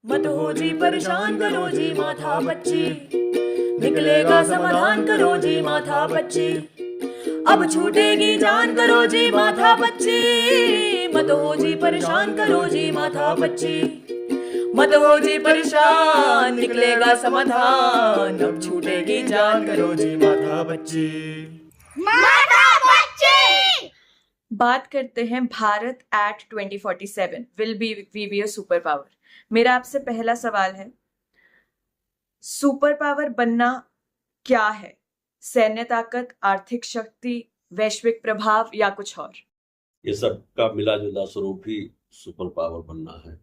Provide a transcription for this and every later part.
मत हो जी परेशान, करो जी माथा बच्ची, निकलेगा समाधान, करो जी माथा बच्ची। अब छूटेगी जान, करो जी माथा बच्ची, मत हो जी परेशान, करो जी माथा बच्ची। मत हो जी परेशान, निकलेगा समाधान, अब छूटेगी जान, करो जी माथा बच्ची। माता बच्ची। बात करते हैं Bharat at 2047 will be a super power. मेरा आपसे पहला सवाल है, सुपर पावर बनना क्या है? सैन्य ताकत, आर्थिक शक्ति, वैश्विक प्रभाव या कुछ और? ये सब का मिला जुला स्वरूप ही सुपर पावर बनना है।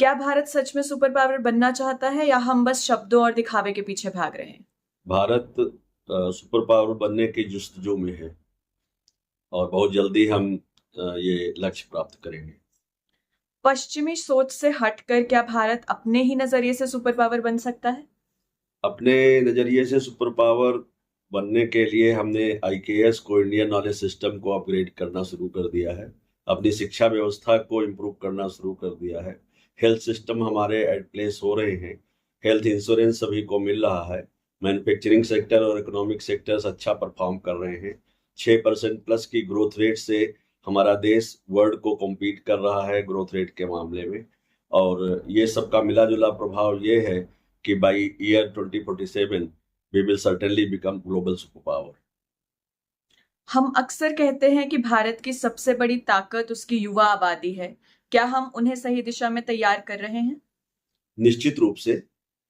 क्या भारत सच में सुपर पावर बनना चाहता है या हम बस शब्दों और दिखावे के पीछे भाग रहे हैं? भारत सुपर पावर बनने की जुस्तजू में है और बहुत जल्दी हम ये लक्ष्य प्राप्त करेंगे। पश्चिमी सोच से हटकर क्या भारत अपने ही नजरिए से सुपर पावर बन सकता है? अपने नजरिए से सुपर पावर बनने के लिए हमने आईकेएस को, इंडियन नॉलेज सिस्टम को अपग्रेड करना शुरू कर दिया है। अपनी शिक्षा व्यवस्था को इम्प्रूव करना शुरू कर दिया है। हेल्थ सिस्टम हमारे एट प्लेस हो रहे हैं। हेल्थ इंश्योरेंस सभी को मिल रहा है। मैन्युफैक्चरिंग सेक्टर और इकोनॉमिक सेक्टर्स अच्छा परफॉर्म कर रहे हैं। 6% प्लस की ग्रोथ रेट से हमारा देश वर्ल्ड को कॉम्पीट कर रहा है ग्रोथ रेट के मामले में। और ये सबका मिला जुला प्रभाव ये है कि by year 2047 we will certainly become global super power. हम अक्सर कहते हैं कि भारत की सबसे बड़ी ताकत उसकी युवा आबादी है। क्या हम उन्हें सही दिशा में तैयार कर रहे हैं? निश्चित रूप से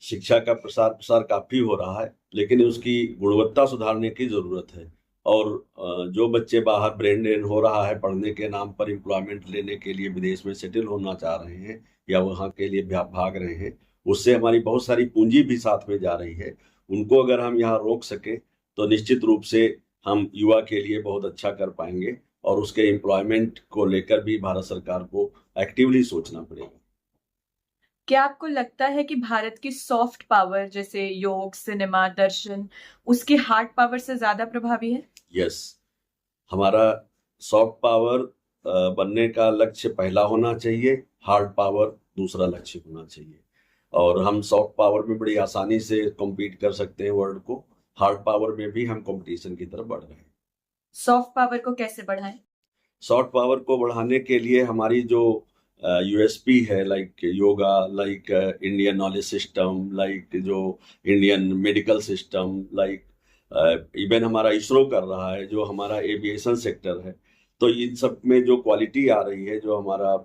शिक्षा का प्रसार काफी हो रहा है, लेकिन उसकी गुणवत्ता सुधारने की जरूरत है। और जो बच्चे बाहर ब्रेन ड्रेन हो रहा है पढ़ने के नाम पर, एम्प्लॉयमेंट लेने के लिए विदेश में सेटल होना चाह रहे हैं या वहाँ के लिए भाग रहे हैं, उससे हमारी बहुत सारी पूंजी भी साथ में जा रही है। उनको अगर हम यहाँ रोक सके तो निश्चित रूप से हम युवा के लिए बहुत अच्छा कर पाएंगे। और उसके एम्प्लॉयमेंट को लेकर भी भारत सरकार को एक्टिवली सोचना पड़ेगा। क्या आपको लगता है कि भारत की सॉफ्ट पावर जैसे योग, सिनेमा, दर्शन उसकी हार्ड पावर से ज्यादा प्रभावी है? यस, हमारा सॉफ्ट पावर बनने का लक्ष्य पहला होना चाहिए, हार्ड पावर दूसरा लक्ष्य होना चाहिए। और हम सॉफ्ट पावर में बड़ी आसानी से कॉम्पीट कर सकते हैं वर्ल्ड को। हार्ड पावर में भी हम कंपटीशन की तरफ बढ़ रहे हैं। सॉफ्ट पावर को कैसे बढ़ाएं? सॉफ्ट पावर को बढ़ाने के लिए हमारी जो यूएसपी है, like yoga, like Indian knowledge system, like जो Indian medical system, like even हमारा इसरो कर रहा है, जो हमारा एविएशन सेक्टर है, तो इन सब में जो क्वालिटी आ रही है, जो हमारा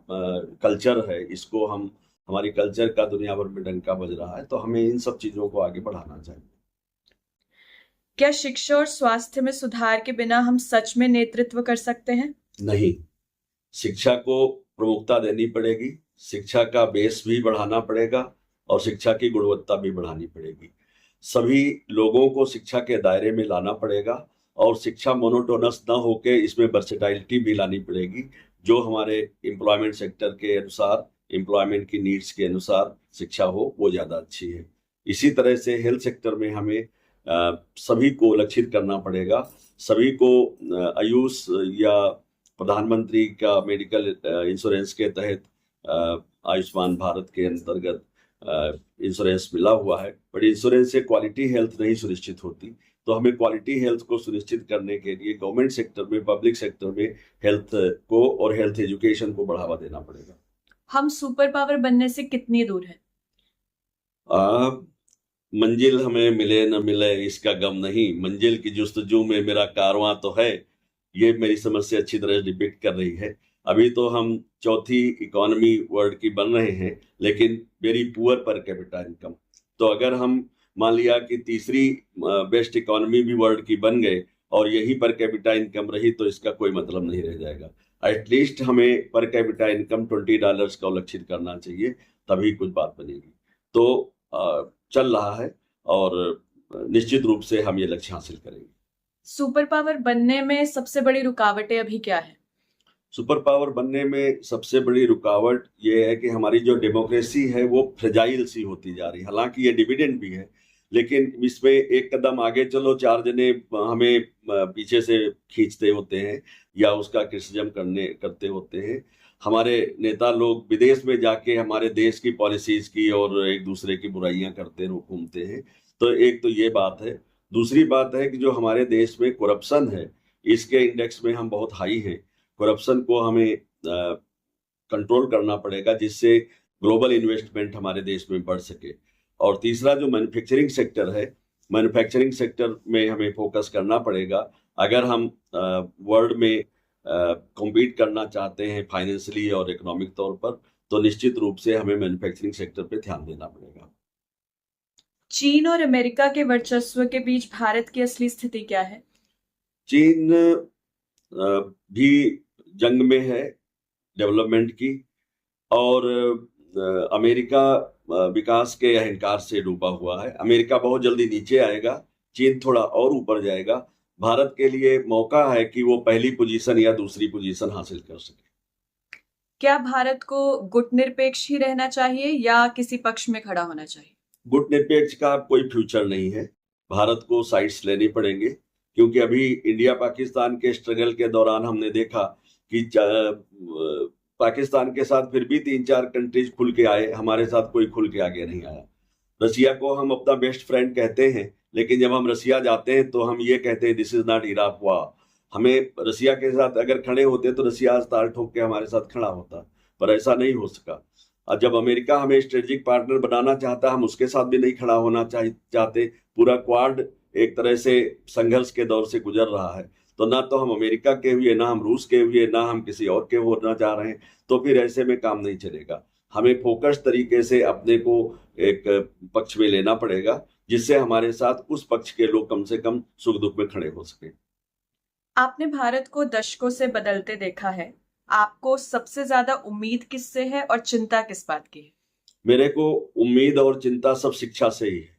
कल्चर है, इसको हम, हमारी कल्चर का दुनिया भर में डंका बज रहा है, तो हमें इन सब चीज़ों को आगे बढ़ाना चाहिए। क्या शिक्षा और स्वास्थ्य में सुधार के बिना हम सच में नेतृत्व कर सकते हैं? नहीं, शिक्षा को प्रमुखता देनी पड़ेगी, शिक्षा का बेस भी बढ़ाना पड़ेगा और शिक्षा की गुणवत्ता भी बढ़ानी पड़ेगी। सभी लोगों को शिक्षा के दायरे में लाना पड़ेगा और शिक्षा मोनोटोनस ना होके इसमें वर्सेटाइलिटी भी लानी पड़ेगी, जो हमारे एम्प्लॉयमेंट सेक्टर के अनुसार, एम्प्लॉयमेंट की नीड्स के अनुसार शिक्षा हो, वो ज़्यादा अच्छी है। इसी तरह से हेल्थ सेक्टर में हमें सभी को लक्षित करना पड़ेगा। सभी को आयुष या प्रधानमंत्री का मेडिकल इंश्योरेंस के तहत आयुष्मान भारत के अंतर्गत इंश्योरेंस मिला हुआ है, बट इंश्योरेंस से क्वालिटी हेल्थ नहीं सुनिश्चित होती। तो हमें क्वालिटी हेल्थ को सुनिश्चित करने के लिए गवर्नमेंट सेक्टर में, पब्लिक सेक्टर में हेल्थ को और हेल्थ एजुकेशन को बढ़ावा देना पड़ेगा। हम सुपर पावर बनने से कितनी दूर है? मंजिल हमें मिले न मिले इसका गम नहीं, मंजिल की जुस्तजू में मेरा कारवां तो है, ये मेरी समझ से अच्छी तरह डिपिक्ट कर रही है। अभी तो हम चौथी इकोनॉमी वर्ल्ड की बन रहे हैं, लेकिन very poor per capita income. तो अगर हम मान लिया कि तीसरी बेस्ट इकोनॉमी भी वर्ल्ड की बन गए और यही पर कैपिटा इनकम रही, तो इसका कोई मतलब नहीं रह जाएगा। एटलीस्ट हमें पर कैपिटा इनकम $20 का लक्षित करना चाहिए, तभी कुछ बात बनेगी। तो चल रहा है और निश्चित रूप से हम ये लक्ष्य हासिल करेंगे। सुपर पावर बनने में सबसे बड़ी रुकावटें अभी क्या है? सुपर पावर बनने में सबसे बड़ी रुकावट ये है कि हमारी जो डेमोक्रेसी है वो फ्रेजाइल सी होती जा रही है। हालांकि ये डिविडेंड भी है, लेकिन इसमें एक कदम आगे चलो, चार जने हमें पीछे से खींचते होते हैं या उसका क्रिटिसिज्म करते होते हैं। हमारे नेता लोग विदेश में जाके हमारे देश की पॉलिसीज की और एक दूसरे की बुराइयां करते घूमते हैं। तो एक तो ये बात है। दूसरी बात है कि जो हमारे देश में करप्शन है, इसके इंडेक्स में हम बहुत हाई हैं। करप्शन को हमें कंट्रोल करना पड़ेगा, जिससे ग्लोबल इन्वेस्टमेंट हमारे देश में बढ़ सके। और तीसरा जो मैन्युफैक्चरिंग सेक्टर है, मैन्युफैक्चरिंग सेक्टर में हमें फोकस करना पड़ेगा। अगर हम वर्ल्ड में कॉम्पीट करना चाहते हैं फाइनेंशियली और इकोनॉमिक तौर पर, तो निश्चित रूप से हमें मैन्युफैक्चरिंग सेक्टर पे ध्यान देना पड़ेगा। चीन और अमेरिका के वर्चस्व के बीच भारत की असली स्थिति क्या है? चीन भी जंग में है डेवलपमेंट की, और अमेरिका विकास के अहंकार से डूबा हुआ है। अमेरिका बहुत जल्दी नीचे आएगा, चीन थोड़ा और ऊपर जाएगा। भारत के लिए मौका है कि वो पहली पोजीशन या दूसरी पोजीशन हासिल कर सके। क्या भारत को गुटनिरपेक्ष ही रहना चाहिए या किसी पक्ष में खड़ा होना चाहिए? गुटनिरपेक्ष का कोई फ्यूचर नहीं है। भारत को साइड्स लेनी पड़ेंगे, क्योंकि अभी इंडिया पाकिस्तान के स्ट्रगल के दौरान हमने देखा कि पाकिस्तान के साथ फिर भी 3-4 कंट्रीज खुल के आए, हमारे साथ कोई खुल के आगे नहीं आया। रसिया को हम अपना बेस्ट फ्रेंड कहते हैं, लेकिन जब हम रसिया जाते हैं तो हम ये कहते हैं this is not Iraq war. हमें रसिया के साथ अगर खड़े होते तो रसिया आज ताल ठोक के हमारे साथ खड़ा होता, पर ऐसा नहीं हो सका। और जब अमेरिका हमें स्ट्रेटेजिक पार्टनर बनाना चाहता, हम उसके साथ भी नहीं खड़ा होना चाहते। पूरा क्वाड एक तरह से संघर्ष के दौर से गुजर रहा है, तो ना तो हम अमेरिका के हुए, ना हम रूस के हुए, ना हम किसी और के होना चाह रहे हैं। तो फिर ऐसे में काम नहीं चलेगा। हमें फोकस तरीके से अपने को एक पक्ष में लेना पड़ेगा, जिससे हमारे साथ उस पक्ष के लोग कम से कम सुख दुख में खड़े हो सके। आपने भारत को दशकों से बदलते देखा है, आपको सबसे ज्यादा उम्मीद किससे है और चिंता किस बात की है? मेरे को उम्मीद और चिंता सब शिक्षा से ही है।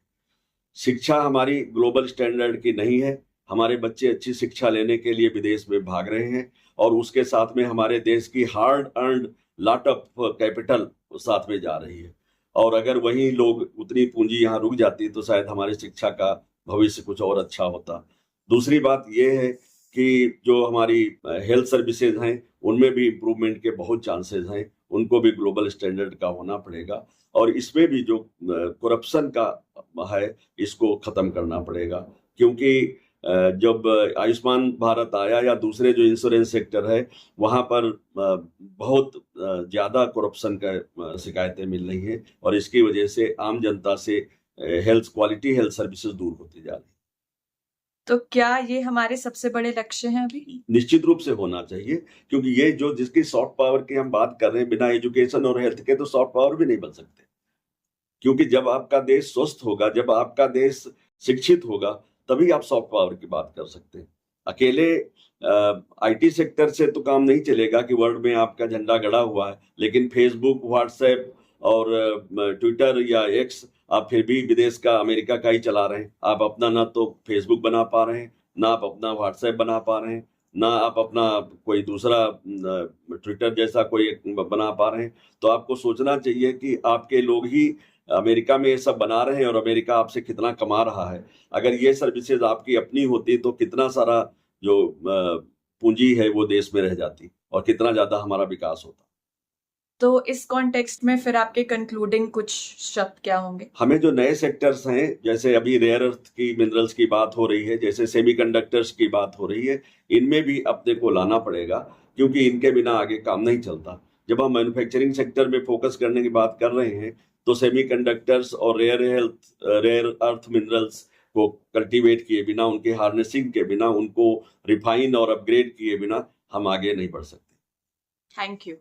शिक्षा हमारी ग्लोबल स्टैंडर्ड की नहीं है। हमारे बच्चे अच्छी शिक्षा लेने के लिए विदेश में भाग रहे हैं, और उसके साथ में हमारे देश की hard earned lot of capital साथ में जा रही है। और अगर वही लोग उतनी पूंजी यहाँ रुक जाती तो शायद हमारी शिक्षा का भविष्य कुछ और अच्छा होता। दूसरी बात यह है कि जो हमारी हेल्थ सर्विसेज हैं, उनमें भी इम्प्रूवमेंट के बहुत चांसेस हैं। उनको भी ग्लोबल स्टैंडर्ड का होना पड़ेगा, और इसमें भी जो करप्शन का है, इसको ख़त्म करना पड़ेगा। क्योंकि जब आयुष्मान भारत आया या दूसरे जो इंश्योरेंस सेक्टर है, वहाँ पर बहुत ज़्यादा करप्शन का शिकायतें मिल रही हैं, और इसकी वजह से आम जनता से क्वालिटी हेल्थ सर्विसेज दूर होती जा रही है। तो क्या ये हमारे सबसे बड़े लक्ष्य हैं अभी? निश्चित रूप से होना चाहिए, क्योंकि ये जो जिसकी सॉफ्ट पावर की हम बात कर रहे हैं, बिना एजुकेशन और हेल्थ के तो सॉफ्ट पावर भी नहीं बन सकते। क्योंकि जब आपका देश स्वस्थ होगा, जब आपका देश शिक्षित होगा, तभी आप सॉफ्ट पावर की बात कर सकते हैं। अकेले आईटी सेक्टर से तो काम नहीं चलेगा कि वर्ल्ड में आपका झंडा गड़ा हुआ है, लेकिन फेसबुक, व्हाट्सएप और ट्विटर या एक्स आप फिर भी विदेश का, अमेरिका का ही चला रहे हैं। आप अपना ना तो फेसबुक बना पा रहे हैं, ना आप अपना व्हाट्सएप बना पा रहे हैं, ना आप अपना कोई दूसरा ट्विटर जैसा कोई बना पा रहे हैं। तो आपको सोचना चाहिए कि आपके लोग ही अमेरिका में ये सब बना रहे हैं, और अमेरिका आपसे कितना कमा रहा है। अगर ये सर्विसेज आपकी अपनी होती तो कितना सारा जो पूंजी है वो देश में रह जाती, और कितना ज़्यादा हमारा विकास होता। तो इस कॉन्टेक्स्ट में फिर आपके कंक्लूडिंग कुछ शब्द क्या होंगे? हमें जो नए सेक्टर्स हैं, जैसे अभी रेयर अर्थ की मिनरल्स की बात हो रही है, जैसे सेमीकंडक्टर्स की बात हो रही है, इनमें भी अपने को लाना पड़ेगा, क्योंकि इनके बिना आगे काम नहीं चलता। जब हम मैन्युफैक्चरिंग सेक्टर में फोकस करने की बात कर रहे हैं, तो सेमीकंडक्टर्स और रेयर अर्थ मिनरल्स को कल्टीवेट किए बिना, उनके हार्नेसिंग के बिना, उनको रिफाइन और अपग्रेड किए बिना हम आगे नहीं बढ़ सकते। Thank you.